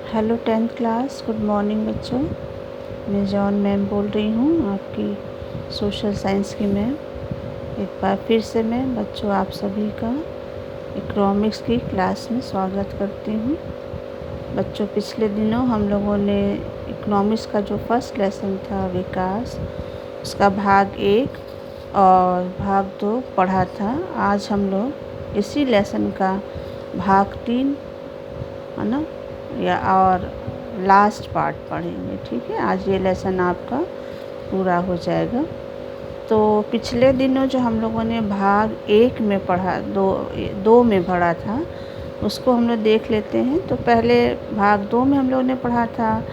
Hello 10th class, good morning बच्चों। मैं John ma'am बोल रही हूँ, आपकी सोशल साइंस की मैम। एक बार फिर से मैं बच्चों आप सभी का इकोनॉमिक्स की क्लास में स्वागत करती हूँ। बच्चों, पिछले दिनों हम लोगों ने इकोनॉमिक्स का जो फर्स्ट लेसन था विकास, उसका भाग 1 और भाग 2 पढ़ा था। आज हम लोग इसी लेसन का भाग 3 है ना, या और लास्ट पार्ट पढ़ेंगे। ठीक है, आज ये लेसन आपका पूरा हो जाएगा। तो पिछले दिनों जो हम लोगों ने भाग 1 में पढ़ा, दो में पढ़ा था, उसको हम लोग देख लेते हैं। तो पहले भाग 2 में हम लोगों ने पढ़ा था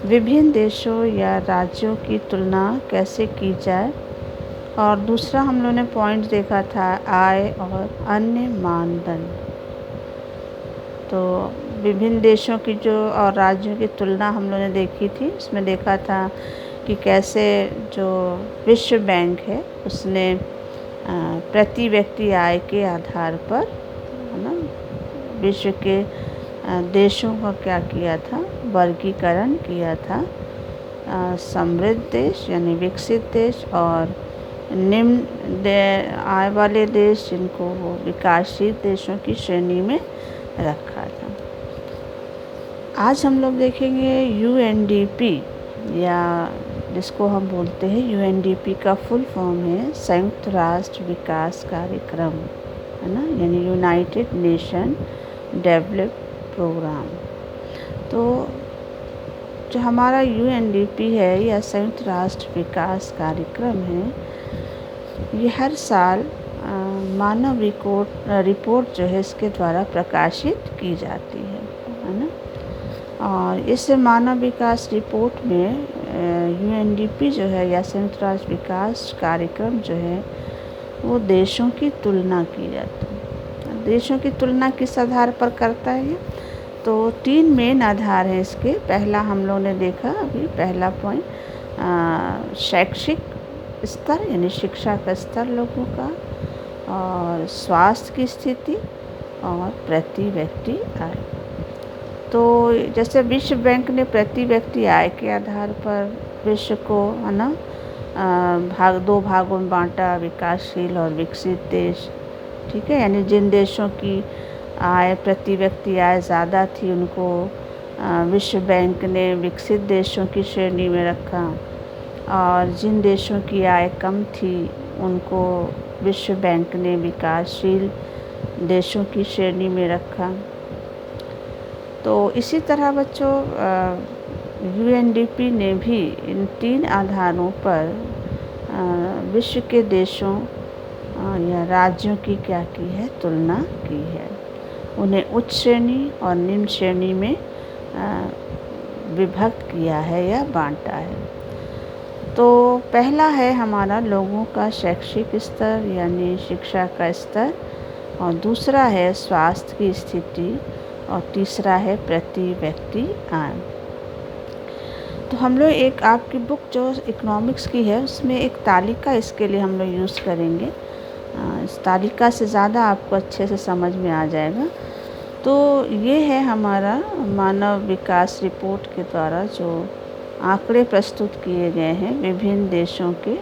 विभिन्न देशों या राज्यों की तुलना कैसे की जाए, और दूसरा हम लोगों ने पॉइंट देखा था आय और अन्य मानदंड। तो विभिन्न देशों की जो और राज्यों की तुलना हम लोगों ने देखी थी। उसमें देखा था कि कैसे जो विश्व बैंक है उसने प्रति व्यक्ति आय के आधार पर, है ना, विश्व के देशों का क्या किया था, वर्गीकरण किया था। समृद्ध देश यानी विकसित देश और निम्न आय वाले देश, जिनको वो विकासशील देशों की श्रेणी में रखा था। आज हम लोग देखेंगे UNDP, या जिसको हम बोलते हैं UNDP का फुल फॉर्म है संयुक्त राष्ट्र विकास कार्यक्रम, है ना, यानी यूनाइटेड नेशन डेवलप प्रोग्राम। तो जो हमारा UNDP है या संयुक्त राष्ट्र विकास कार्यक्रम है, ये हर साल मानव रिपोर्ट जो है इसके द्वारा प्रकाशित की जाती है ना। और इस मानव विकास रिपोर्ट में UNDP जो है या संयुक्त राष्ट्र विकास कार्यक्रम जो है वो देशों की तुलना की जाती है। देशों की तुलना किस आधार पर करता है? तो 3 मेन आधार हैं इसके। पहला हम लोगों ने देखा अभी, पहला पॉइंट शैक्षिक स्तर यानी शिक्षा का स्तर लोगों का, और स्वास्थ्य की स्थिति, और प्रति व्यक्ति आय। तो जैसे विश्व बैंक ने प्रति व्यक्ति आय के आधार पर विश्व को, है ना, दो भागों में बांटा, विकासशील और विकसित देश। ठीक है, यानी जिन देशों की आय प्रति व्यक्ति आय ज़्यादा थी उनको विश्व बैंक ने विकसित देशों की श्रेणी में रखा, और जिन देशों की आय कम थी उनको विश्व बैंक ने विकासशील देशों की श्रेणी में रखा। तो इसी तरह बच्चों UNDP ने भी इन 3 आधारों पर विश्व के देशों या राज्यों की क्या की है, तुलना की है। उन्हें उच्च श्रेणी और निम्न श्रेणी में विभक्त किया है या बांटा है। तो पहला है हमारा लोगों का शैक्षिक स्तर यानी शिक्षा का स्तर, और दूसरा है स्वास्थ्य की स्थिति, और तीसरा है प्रति व्यक्ति आय। तो हम लोग एक आपकी बुक जो इकोनॉमिक्स की है उसमें एक तालिका इसके लिए हम लोग यूज़ करेंगे। इस तालिका से ज़्यादा आपको अच्छे से समझ में आ जाएगा। तो ये है हमारा मानव विकास रिपोर्ट के द्वारा जो आंकड़े प्रस्तुत किए गए हैं विभिन्न देशों के,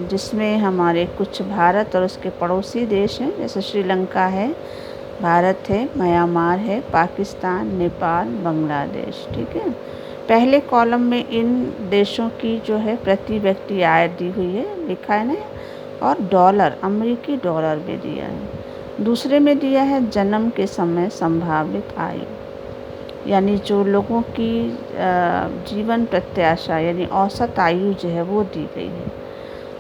जिसमें हमारे कुछ भारत और उसके पड़ोसी देश हैं, जैसे श्रीलंका है, भारत है, म्यांमार है, पाकिस्तान, नेपाल, बांग्लादेश। ठीक है, पहले कॉलम में इन देशों की जो है प्रति व्यक्ति आय दी हुई है, लिखा है ना, और डॉलर, अमेरिकी डॉलर में दिया है। दूसरे में दिया है जन्म के समय संभावित आयु, यानी जो लोगों की जीवन प्रत्याशा यानी औसत आयु जो है वो दी गई है।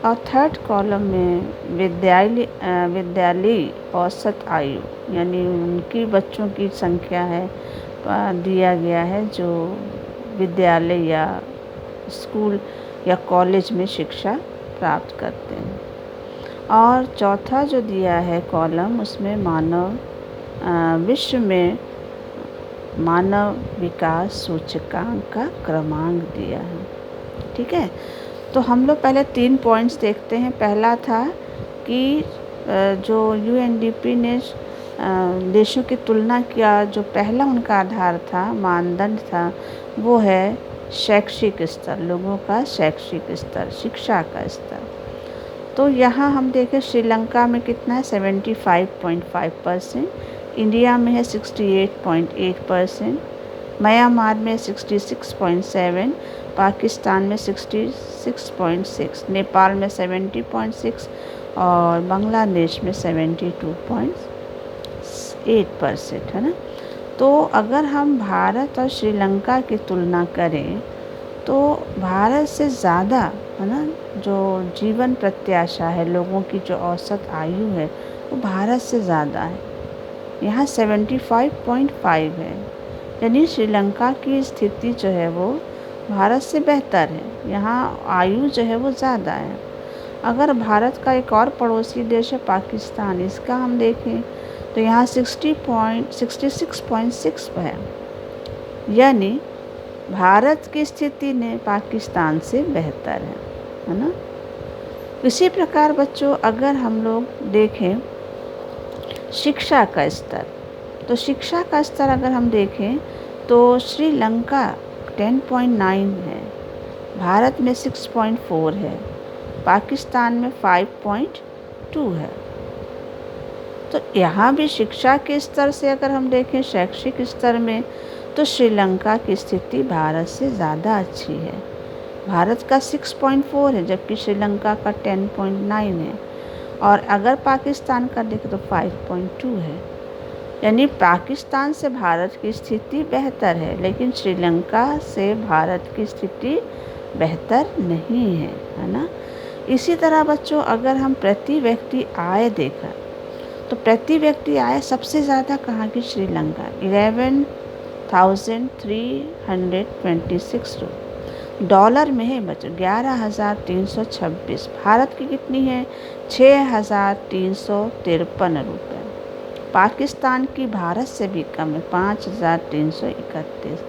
और थर्ड कॉलम में विद्यालयी औसत आयु, यानी उनकी बच्चों की संख्या है दिया गया है जो विद्यालय या स्कूल या कॉलेज में शिक्षा प्राप्त करते हैं। और चौथा जो दिया है कॉलम, उसमें विश्व में मानव विकास सूचकांक का क्रमांक दिया है। ठीक है, तो हम लोग पहले 3 पॉइंट्स देखते हैं। पहला था कि जो UNDP ने देशों की तुलना किया, जो पहला उनका आधार था, मानदंड था, वो है शैक्षिक स्तर, लोगों का शैक्षिक स्तर, शिक्षा का स्तर। तो यहाँ हम देखें श्रीलंका में कितना है, 75.5%, इंडिया में है 68.8%, म्यांमार में 66.7, पाकिस्तान में 66.6, नेपाल में 70.6 और बांग्लादेश में 72.8% है ना। तो अगर हम भारत और श्रीलंका की तुलना करें तो भारत से ज़्यादा है ना, जो जीवन प्रत्याशा है, लोगों की जो औसत आयु है, वो भारत से ज़्यादा है। यहाँ 75.5 है, यानी श्रीलंका की स्थिति जो है वो भारत से बेहतर है। यहाँ आयु जो है वो ज़्यादा है। अगर भारत का एक और पड़ोसी देश है पाकिस्तान, इसका हम देखें तो यहाँ 66.6 है, यानी भारत की स्थिति ने पाकिस्तान से बेहतर है ना। इसी प्रकार बच्चों अगर हम लोग देखें शिक्षा का स्तर, तो शिक्षा का स्तर अगर हम देखें तो श्रीलंका 10.9 है, भारत में 6.4 है, पाकिस्तान में 5.2 है। तो यहाँ भी शिक्षा के स्तर से अगर हम देखें, शैक्षिक स्तर में, तो श्रीलंका की स्थिति भारत से ज़्यादा अच्छी है। भारत का 6.4 है जबकि श्रीलंका का 10.9 है, और अगर पाकिस्तान का देखें तो 5.2 है। यानी पाकिस्तान से भारत की स्थिति बेहतर है, लेकिन श्रीलंका से भारत की स्थिति बेहतर नहीं है ना। इसी तरह बच्चों अगर हम प्रति व्यक्ति आय देखें तो प्रति व्यक्ति आय सबसे ज़्यादा कहाँ की, श्रीलंका, 11,326 डॉलर में है बच्चों, 11,326। भारत की कितनी है, 6,353 रुपये। पाकिस्तान की भारत से भी कम है, 5,331।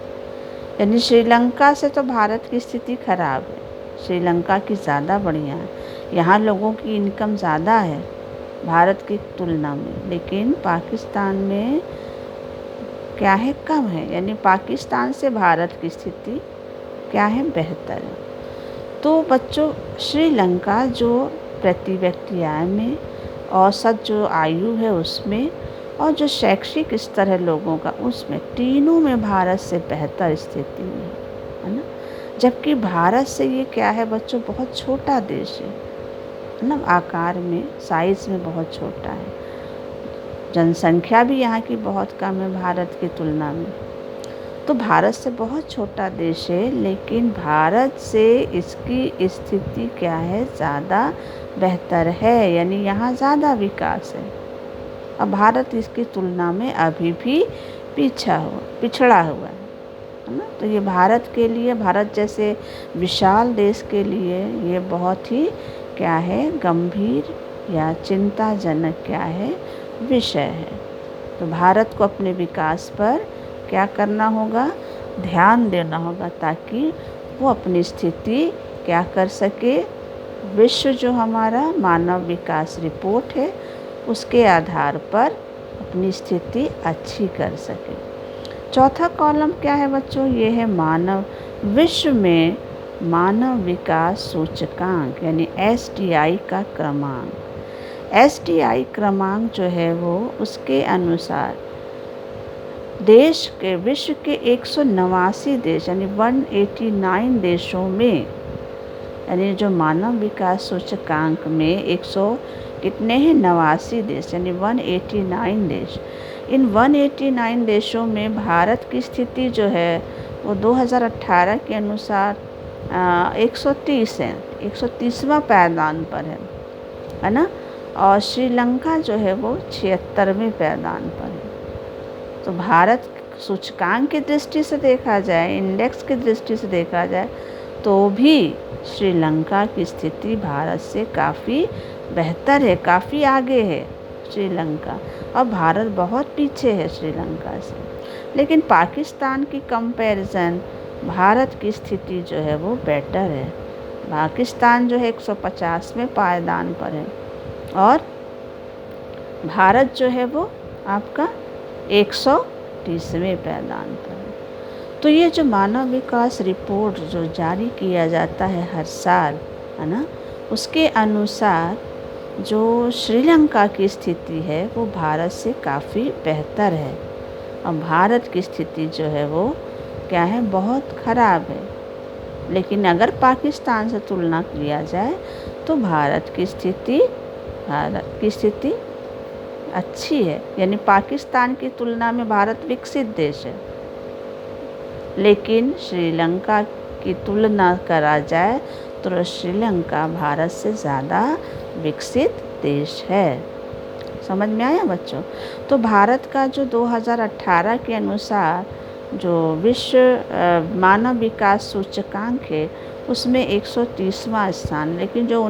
यानी श्रीलंका से तो भारत की स्थिति खराब है, श्रीलंका की ज़्यादा बढ़िया है। यहाँ लोगों की इनकम ज़्यादा है भारत की तुलना में, लेकिन पाकिस्तान में क्या है, कम है। यानी पाकिस्तान से भारत की स्थिति क्या है, बेहतर है। तो बच्चों श्रीलंका जो प्रति व्यक्ति आय में, औसत जो आयु है उसमें, और जो शैक्षिक स्तर है लोगों का उसमें, तीनों में भारत से बेहतर स्थिति में है ना। जबकि भारत से ये क्या है बच्चों, बहुत छोटा देश है ना, आकार में, साइज़ में बहुत छोटा है। जनसंख्या भी यहाँ की बहुत कम है भारत की तुलना में। तो भारत से बहुत छोटा देश है, लेकिन भारत से इसकी स्थिति क्या है, ज़्यादा बेहतर है। यानी यहाँ ज़्यादा विकास है, अब भारत इसकी तुलना में अभी भी पिछड़ा हुआ है ना। तो ये भारत के लिए, भारत जैसे विशाल देश के लिए ये बहुत ही क्या है, गंभीर या चिंताजनक क्या है, विषय है। तो भारत को अपने विकास पर क्या करना होगा, ध्यान देना होगा, ताकि वो अपनी स्थिति क्या कर सके, विश्व जो हमारा मानव विकास रिपोर्ट है उसके आधार पर अपनी स्थिति अच्छी कर सके। चौथा कॉलम क्या है बच्चों, ये है मानव, विश्व में मानव विकास सूचकांक यानी SDI का क्रमांक। SDI क्रमांक जो है वो उसके अनुसार देश के, विश्व के 189 देश यानी 189 देशों में, यानी जो मानव विकास सूचकांक में 100 कितने हैं, 89 देश यानी 189 देश। इन 189 देशों में भारत की स्थिति जो है वो 2018 के अनुसार 130 है, 130वां पायदान पर है ना। और श्रीलंका जो है वो 76वें पायदान पर है। तो भारत सूचकांक की दृष्टि से देखा जाए, इंडेक्स की दृष्टि से देखा जाए, तो भी श्रीलंका की स्थिति भारत से काफ़ी बेहतर है, काफ़ी आगे है श्रीलंका, और भारत बहुत पीछे है श्रीलंका से। लेकिन पाकिस्तान की कंपैरिजन भारत की स्थिति जो है वो बेटर है। पाकिस्तान जो है 150वें पायदान पर है और भारत जो है वो आपका 130वें पायदान पर है। तो ये जो मानव विकास रिपोर्ट जो जारी किया जाता है हर साल, है ना, उसके अनुसार जो श्रीलंका की स्थिति है वो भारत से काफ़ी बेहतर है, और भारत की स्थिति जो है वो क्या है, बहुत ख़राब है। लेकिन अगर पाकिस्तान से तुलना किया जाए तो भारत की स्थिति अच्छी है, यानी पाकिस्तान की तुलना में भारत विकसित देश है। लेकिन श्रीलंका की तुलना करा जाए तो श्रीलंका भारत से ज़्यादा विकसित देश है। समझ में आया बच्चों? तो भारत का जो 2018 के अनुसार जो विश्व मानव विकास सूचकांक है उसमें 130वां स्थान, लेकिन जो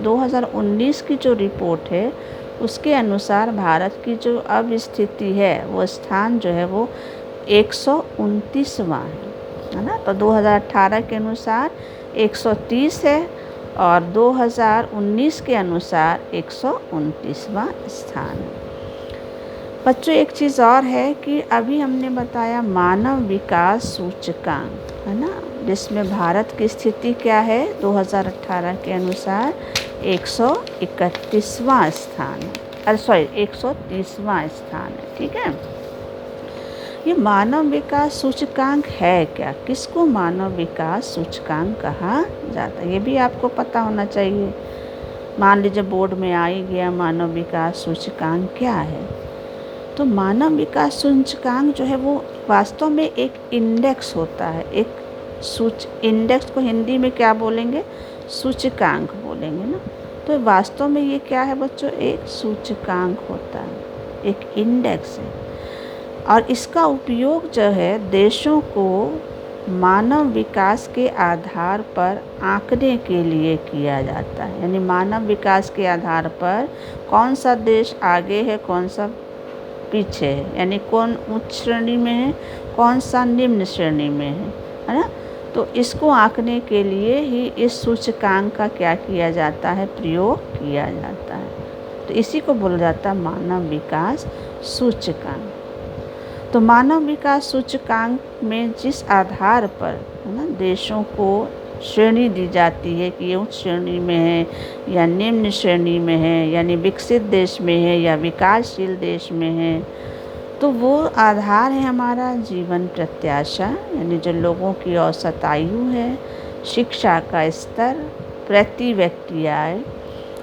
2019 की जो रिपोर्ट है उसके अनुसार भारत की जो अब स्थिति है वो स्थान जो है वो 129वां है ना। तो 2018 के अनुसार 130 है और 2019 के अनुसार 129वां स्थान है। बच्चों एक चीज़ और है कि अभी हमने बताया मानव विकास सूचकांक, है ना, जिसमें भारत की स्थिति क्या है 2018 के अनुसार 131वां स्थान है, 130वां स्थान है। ठीक है, ये मानव विकास सूचकांक है क्या, किसको मानव विकास सूचकांक कहा जाता है, ये भी आपको पता होना चाहिए। मान लीजिए बोर्ड में आ ही गया मानव विकास सूचकांक क्या है। तो मानव विकास सूचकांक जो है वो वास्तव में एक इंडेक्स होता है, एक इंडेक्स को हिंदी में क्या बोलेंगे, सूचकांक बोलेंगे ना। तो वास्तव में ये क्या है बच्चों, एक सूचकांक होता है, एक इंडेक्स है, और इसका उपयोग जो है देशों को मानव विकास के आधार पर आंकने के लिए किया जाता है। यानी मानव विकास के आधार पर कौन सा देश आगे है, कौन सा पीछे है, यानी कौन उच्च श्रेणी में है, कौन सा निम्न श्रेणी में है ना। तो इसको आंकने के लिए ही इस सूचकांक का क्या किया जाता है, प्रयोग किया जाता है। तो इसी को बोला जाता है मानव विकास सूचकांक। तो मानव विकास सूचकांक में जिस आधार पर, है ना, देशों को श्रेणी दी जाती है कि ये उच्च श्रेणी में है या निम्न श्रेणी में है, यानी विकसित देश में है या विकासशील देश में है, तो वो आधार है हमारा जीवन प्रत्याशा, यानी जो लोगों की औसत आयु है, शिक्षा का स्तर, प्रति व्यक्ति आय,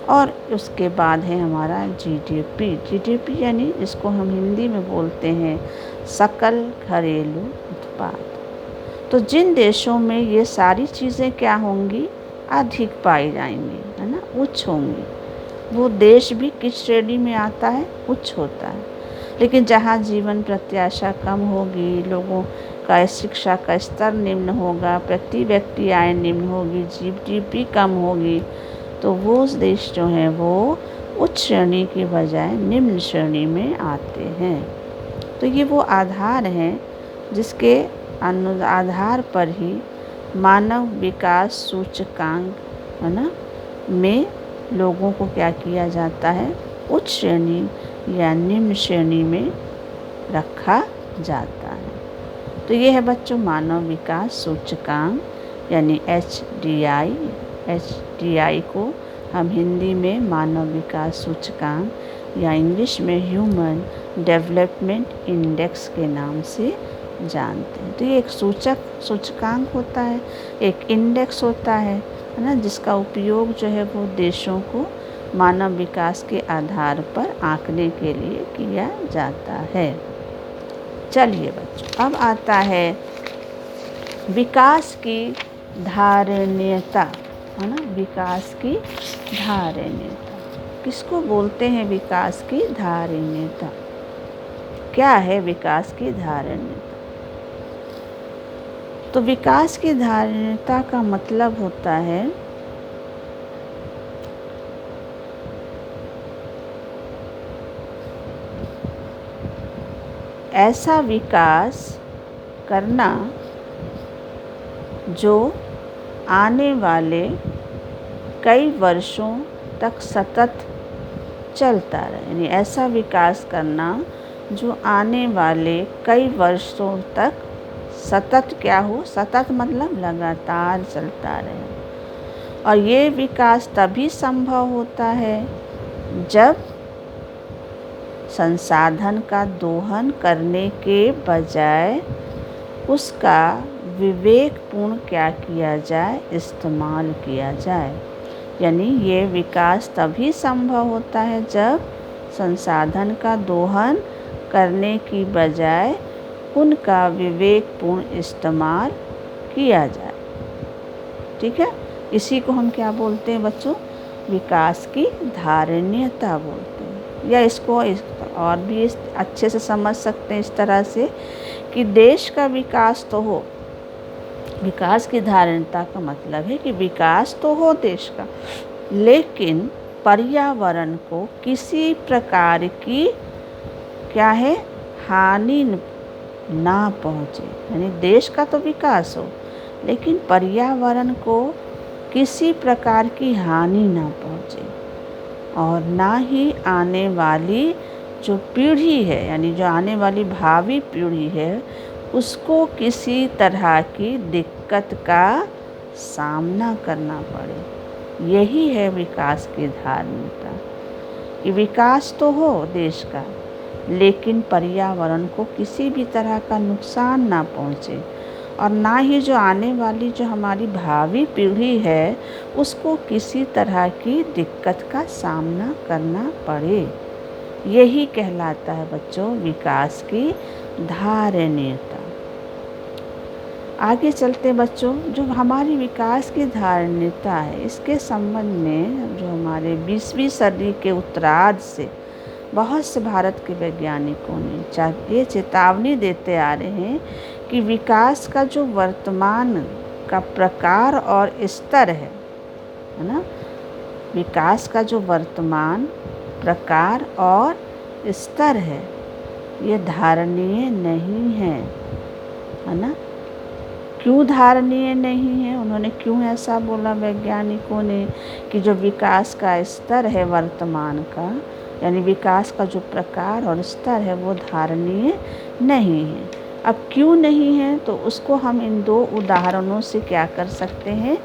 और उसके बाद है हमारा जीडीपी यानी जिसको हम हिंदी में बोलते हैं सकल घरेलू उत्पाद। तो जिन देशों में ये सारी चीज़ें क्या होंगी, अधिक पाई जाएंगी, है ना, उच्च होंगी, वो देश भी किस श्रेणी में आता है, उच्च होता है। लेकिन जहाँ जीवन प्रत्याशा कम होगी, लोगों का शिक्षा का स्तर निम्न होगा, प्रति व्यक्ति आय निम्न होगी, जीडीपी कम होगी, तो वो देश जो हैं वो उच्च श्रेणी की बजाय निम्न श्रेणी में आते हैं। तो ये वो आधार हैं जिसके आधार पर ही मानव विकास सूचकांक, है ना, में लोगों को क्या किया जाता है, उच्च श्रेणी या निम्न श्रेणी में रखा जाता है। तो ये है बच्चों मानव विकास सूचकांक, यानी HDI को हम हिंदी में मानव विकास सूचकांक या इंग्लिश में ह्यूमन डेवलपमेंट इंडेक्स के नाम से जानते हैं। तो ये एक सूचकांक होता है, एक इंडेक्स होता है ना, जिसका उपयोग जो है वो देशों को मानव विकास के आधार पर आंकने के लिए किया जाता है। चलिए बच्चों, अब आता है विकास की धारणीयता, है ना, विकास की धारणीयता किसको बोलते हैं, विकास की धारणीयता क्या है, विकास की धारणीयता। तो विकास की धारणीयता का मतलब होता है ऐसा विकास करना जो आने वाले कई वर्षों तक सतत चलता रहे, यानी ऐसा विकास करना जो आने वाले कई वर्षों तक सतत क्या हो, सतत मतलब लगातार चलता रहे। और ये विकास तभी संभव होता है जब संसाधन का दोहन करने के बजाय उसका विवेकपूर्ण क्या किया जाए, इस्तेमाल किया जाए। यानी ये विकास तभी संभव होता है जब संसाधन का दोहन करने की बजाय उनका विवेकपूर्ण इस्तेमाल किया जाए। ठीक है, इसी को हम क्या बोलते हैं बच्चों, विकास की धारणीयता बोलते हैं। या इसको और भी अच्छे से समझ सकते हैं इस तरह से कि देश का विकास तो हो, विकास की धारणता का मतलब है कि विकास तो हो देश का, लेकिन पर्यावरण को किसी प्रकार की क्या है, हानि ना पहुँचे। यानी देश का तो विकास हो, लेकिन पर्यावरण को किसी प्रकार की हानि ना पहुँचे, और ना ही आने वाली जो पीढ़ी है, यानी जो आने वाली भावी पीढ़ी है, उसको किसी तरह की दिक्कत का सामना करना पड़े। यही है विकास की धारणता, कि विकास तो हो देश का, लेकिन पर्यावरण को किसी भी तरह का नुकसान ना पहुँचे, और ना ही जो आने वाली जो हमारी भावी पीढ़ी है उसको किसी तरह की दिक्कत का सामना करना पड़े। यही कहलाता है बच्चों विकास की धारणीयता। आगे चलते बच्चों, जो हमारी विकास की धारणीयता है, इसके संबंध में जो हमारे 20वीं सदी के उत्तरार्ध से बहुत से भारत के वैज्ञानिकों ने ये चेतावनी देते आ रहे हैं कि विकास का जो वर्तमान का प्रकार और स्तर है ना, विकास का जो वर्तमान प्रकार और स्तर है, ये धारणीय नहीं है ना। क्यों धारणीय नहीं है, उन्होंने क्यों ऐसा बोला वैज्ञानिकों ने कि जो विकास का स्तर है वर्तमान का, यानी विकास का जो प्रकार और स्तर है वो धारणीय नहीं है। अब क्यों नहीं है, तो उसको हम इन 2 उदाहरणों से क्या कर सकते हैं,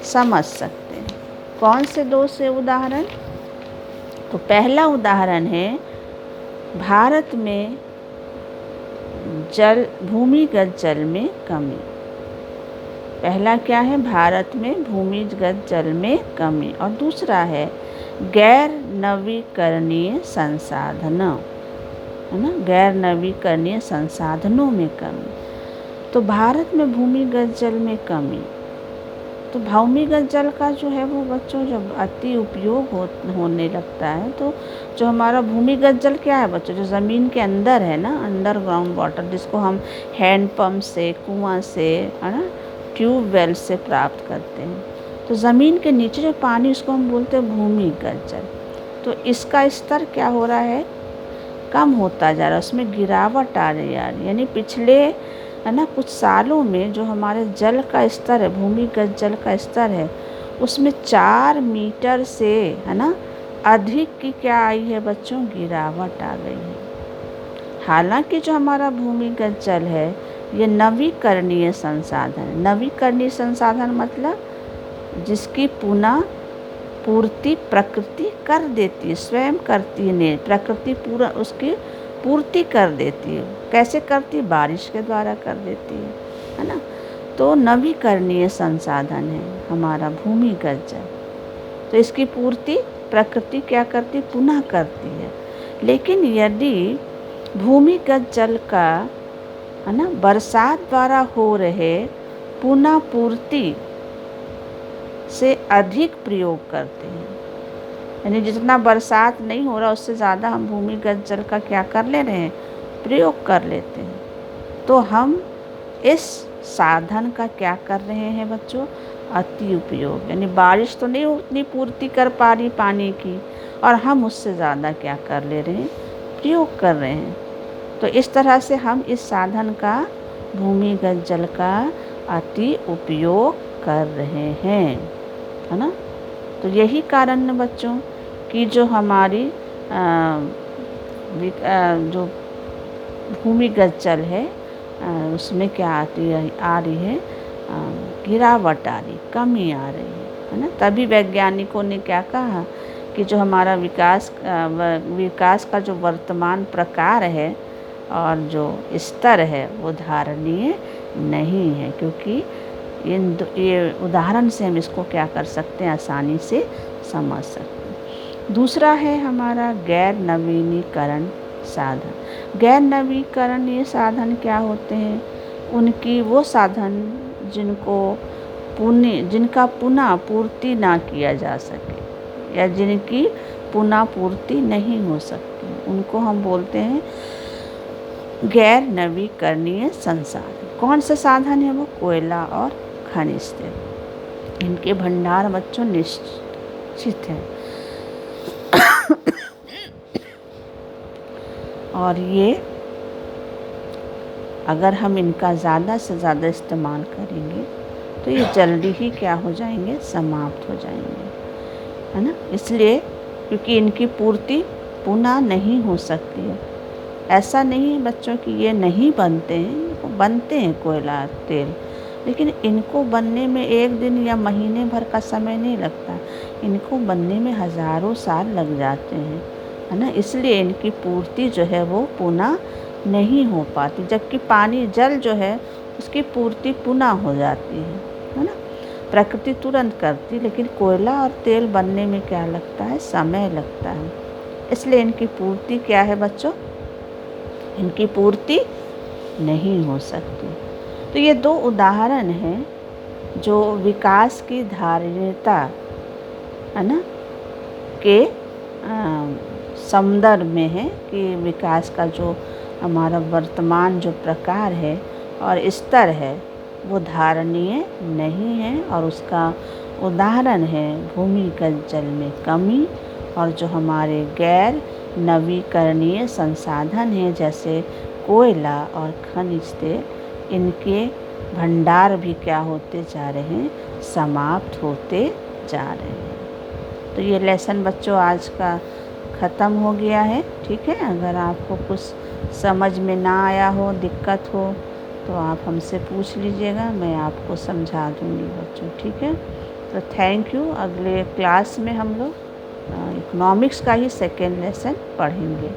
समझ सकते हैं। कौन से 2 से उदाहरण, तो पहला उदाहरण है भारत में भूमिगत जल में कमी। पहला क्या है, भारत में भूमिगत जल में कमी, और दूसरा है गैर नवीकरणीय संसाधन, है ना, गैर नवीकरणीय संसाधनों में कमी। तो भारत में भूमिगत जल में कमी, तो भूमिगत जल का जो है वो बच्चों जब अति उपयोग होने लगता है, तो जो हमारा भूमिगत जल क्या है बच्चों, जो ज़मीन के अंदर है ना, अंडरग्राउंड वाटर, जिसको हम हैंड पंप से, कुआं से, है ना, ट्यूबवेल से प्राप्त करते हैं, तो ज़मीन के नीचे जो पानी, उसको हम बोलते हैं भूमिगत जल। तो इसका स्तर क्या हो रहा है, कम होता जा रहा है, उसमें गिरावट आ रही है। यानी पिछले, है ना, कुछ सालों में जो हमारे जल का स्तर है, भूमिगत जल का स्तर है, उसमें 4 मीटर से, है ना, अधिक की क्या आई है बच्चों, गिरावट आ गई है। हालांकि जो हमारा भूमिगत जल है ये नवीकरणीय संसाधन है। नवीकरणीय संसाधन मतलब जिसकी पुनः पूर्ति प्रकृति कर देती है, स्वयं करती है, नहीं, प्रकृति पूरा उसकी पूर्ति कर देती है। कैसे करती है, बारिश के द्वारा कर देती है ना। तो नवीकरणीय संसाधन है हमारा भूमिगत जल, तो इसकी पूर्ति प्रकृति क्या करती, पुनः करती है। लेकिन यदि भूमिगत जल का, है ना, बरसात द्वारा हो रहे पुनः पूर्ति से अधिक प्रयोग करते हैं, यानी जितना बरसात नहीं हो रहा उससे ज़्यादा हम भूमिगत जल का क्या कर ले रहे हैं, प्रयोग कर लेते हैं, तो हम इस साधन का क्या कर रहे हैं बच्चों, अति उपयोग। यानी बारिश तो नहीं उतनी पूर्ति कर पा रही पानी की, और हम उससे ज़्यादा क्या कर ले रहे हैं, प्रयोग कर रहे हैं। तो इस तरह से हम इस साधन का, भूमिगत जल का अति उपयोग कर रहे हैं, है ना। तो यही कारण है बच्चों कि जो हमारी जो भूमिगत जल है उसमें क्या आ रही है गिरावट आ रही, कमी आ रही है ना। तभी वैज्ञानिकों ने क्या कहा कि जो हमारा विकास का जो वर्तमान प्रकार है और जो स्तर है वो धारणीय नहीं है, क्योंकि ये उदाहरण से हम इसको क्या कर सकते हैं, आसानी से समझ सकते हैं। दूसरा है हमारा गैर नवीनीकरण साधन। गैर नवीनीकरणीय साधन क्या होते हैं? उनकी वो साधन जिनका पुनः पूर्ति ना किया जा सके या जिनकी पुनः पूर्ति नहीं हो सकती, उनको हम बोलते हैं गैर नवीकरणीय संसाधन। कौन से साधन है वो? कोयला और खनिज तेल। इनके भंडार बच्चों निश्चित है और ये अगर हम इनका ज़्यादा से ज़्यादा इस्तेमाल करेंगे तो ये जल्दी ही क्या हो जाएंगे, समाप्त हो जाएंगे, है ना। इसलिए क्योंकि इनकी पूर्ति पुनः नहीं हो सकती है। ऐसा नहीं है बच्चों कि ये नहीं बनते हैं, बनते हैं कोयला तेल, लेकिन इनको बनने में एक दिन या महीने भर का समय नहीं लगता, इनको बनने में हज़ारों साल लग जाते हैं, है ना। इसलिए इनकी पूर्ति जो है वो पुनः नहीं हो पाती, जबकि पानी जल जो है उसकी पूर्ति पुनः हो जाती है ना। प्रकृति तुरंत करती, लेकिन कोयला और तेल बनने में क्या लगता है, समय लगता है। इसलिए इनकी पूर्ति क्या है बच्चों, इनकी पूर्ति नहीं हो सकती। तो ये दो उदाहरण हैं जो विकास की धारणीयता, है ना, के संदर्भ में है कि विकास का जो हमारा वर्तमान जो प्रकार है और स्तर है वो धारणीय नहीं है, और उसका उदाहरण है भूमिगत जल में कमी और जो हमारे गैर नवीकरणीय संसाधन हैं जैसे कोयला और खनिज तेल, इनके भंडार भी क्या होते जा रहे हैं, समाप्त होते जा रहे हैं। तो ये लेसन बच्चों आज का ख़त्म हो गया है, ठीक है। अगर आपको कुछ समझ में ना आया हो, दिक्कत हो, तो आप हमसे पूछ लीजिएगा, मैं आपको समझा दूँगी बच्चों, ठीक है। तो थैंक यू। अगले क्लास में हम लोग इकोनॉमिक्स का ही सेकेंड लेसन पढ़ेंगे।